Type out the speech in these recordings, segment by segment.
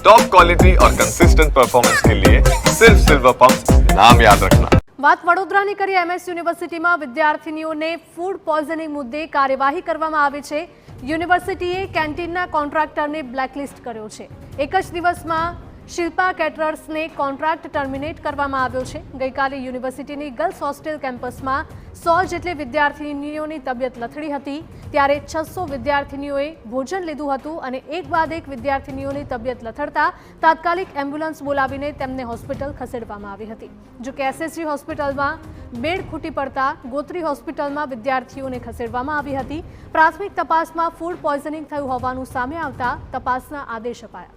Top quality और consistent performance के लिए सिर्फ सिल्वर पंप नाम याद रखना। વાત વડોદરાની કરી એમએસ યુનિવર્સિટીમાં વિદ્યાર્થીનીઓને ફૂડ પોઈઝનિંગ મુદ્દે કાર્યવાહી કરવામાં આવી છે। યુનિવર્સિટીએ કેન્ટીનના કોન્ટ્રાક્ટરને બ્લેકલિસ્ટ કર્યો છે। એક જ દિવસમાં શિલ્પા કેટરર્સને કોન્ટ્રાક્ટ ટર્મિનેટ કરવામાં આવ્યો છે। ગઈકાલે યુનિવર્સિટીની ગર્લ્સ હોસ્ટેલ કેમ્પસમાં 100 જેટલી વિદ્યાર્થીનીઓની તબિયત લથડી હતી, ત્યારે 600 વિદ્યાર્થીનીઓએ ભોજન લીધું હતું અને એક બાદ એક વિદ્યાર્થીનીઓની તબિયત લથડતા તાત્કાલિક એમ્બ્યુલન્સ બોલાવીને તેમને હોસ્પિટલ ખસેડવામાં આવી હતી। જો કે એસએસજી હોસ્પિટલમાં બેડ ખૂટી પડતા ગોત્રી હોસ્પિટલમાં વિદ્યાર્થીઓને ખસેડવામાં આવી હતી। પ્રાથમિક તપાસમાં ફૂડ પોઈઝનિંગ થયું હોવાનું સામે આવતા તપાસના આદેશ અપાયા।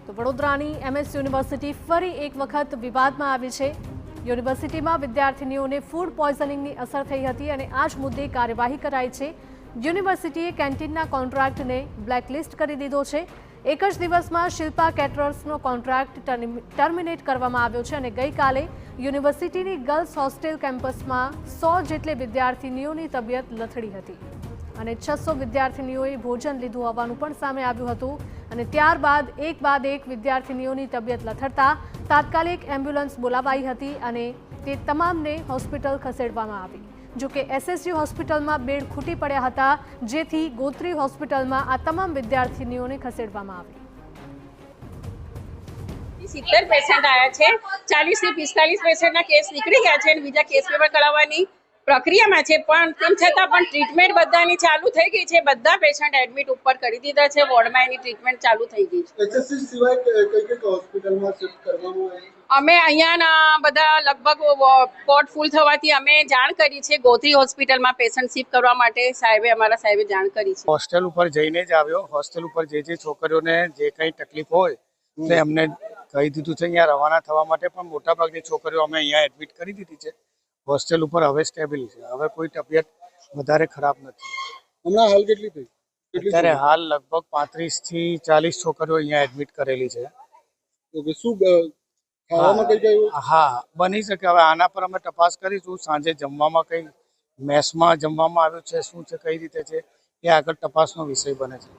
તો વડોદરાની એમએસ યુનિવર્સિટી ફરી એક વખત વિવાદમાં આવી છે। યુનિવર્સિટીમાં વિદ્યાર્થીનીઓને ફૂડ પોઈઝનિંગની અસર થઈ હતી અને આ જ મુદ્દે કાર્યવાહી કરાઈ છે। યુનિવર્સિટીએ કેન્ટીનના કોન્ટ્રાક્ટને બ્લેકલિસ્ટ કરી દીધો છે। એક જ દિવસમાં શિલ્પા કેટરર્સનો કોન્ટ્રાક્ટ ટર્મિનેટ કરવામાં આવ્યો છે અને ગઈકાલે યુનિવર્સિટીની ગર્લ્સ હોસ્ટેલ કેમ્પસમાં 100 જેટલી વિદ્યાર્થીનીઓની તબિયત લથડી હતી અને 600 વિદ્યાર્થીનીઓએ ભોજન લીધું હોવાનું પણ સામે આવ્યું હતું અને ત્યારબાદ એક વિદ્યાર્થીનીઓની તબિયત લથડતા તાત્કાલિક એમ્બ્યુલન્સ બોલાવાઈ હતી અને તે તમામને હોસ્પિટલ ખસેડવામાં આવી। જો કે એસએસજી હોસ્પિટલમાં બેડ ખૂટી પડ્યા હતા, જેથી ગોત્રી હોસ્પિટલમાં આ તમામ વિદ્યાર્થીનીઓને ખસેડવામાં આવી। 70 પેશન્ટ આવ્યા છે, 40 થી 45 પેશન્ટના કેસ નીકળી ગયા છે અને બીજા કેસ પેપર કરાવવાની પ્રક્રિયામાં છે, પણ તેમ છતાં પણ ટ્રીટમેન્ટ બધાની ચાલુ થઈ ગઈ છે। બધા પેશન્ટ એડમિટ ઉપર કરી દીધા છે, વોર્ડમાં એની ટ્રીટમેન્ટ ચાલુ થઈ ગઈ છે। એસએસસી સિવાય કઈ હોસ્પિટલમાં શિફ્ટ કરવામાં આવી? અમે અહીંયાના બધા લગભગ કોટ ફૂલ થવાથી અમે જાણ કરી છે। ગોત્રી હોસ્પિટલમાં પેશન્ટ શિફ્ટ કરવા માટે અમારા સાહેબે જાણ કરી છે। હોસ્ટેલ ઉપર જઈને જ આવ્યો। હોસ્ટેલ ઉપર જે છોકરીઓને જે કંઈ તકલીફ હોય તે અમને કહી દીધું છે અહીંયા રવાના થવા માટે, પણ મોટાભાગની છોકરીઓ અમે અહીંયા એડમિટ કરી દીધી છે। હોસ્ટેલ ઉપર હવે સ્ટેબલ છે, હવે કોઈ તબિયત વધારે ખરાબ નથી। હમણાં હાલ કેટલી થઈ? અત્યારે હાલ લગભગ 35 થી 40 છોકરીઓ અહીંયા એડમિટ કરેલી છે। ઓકે, શું ખાવામાં કઈ કઈ? હા, બની શકે। હવે આના પર અમે તપાસ કરીશું। સાંજે જમવામાં કઈ મેસમાં જમવામાં આવ્યું છે, શું છે, કઈ રીતે છે, એ આગળ તપાસનો વિષય બને છે।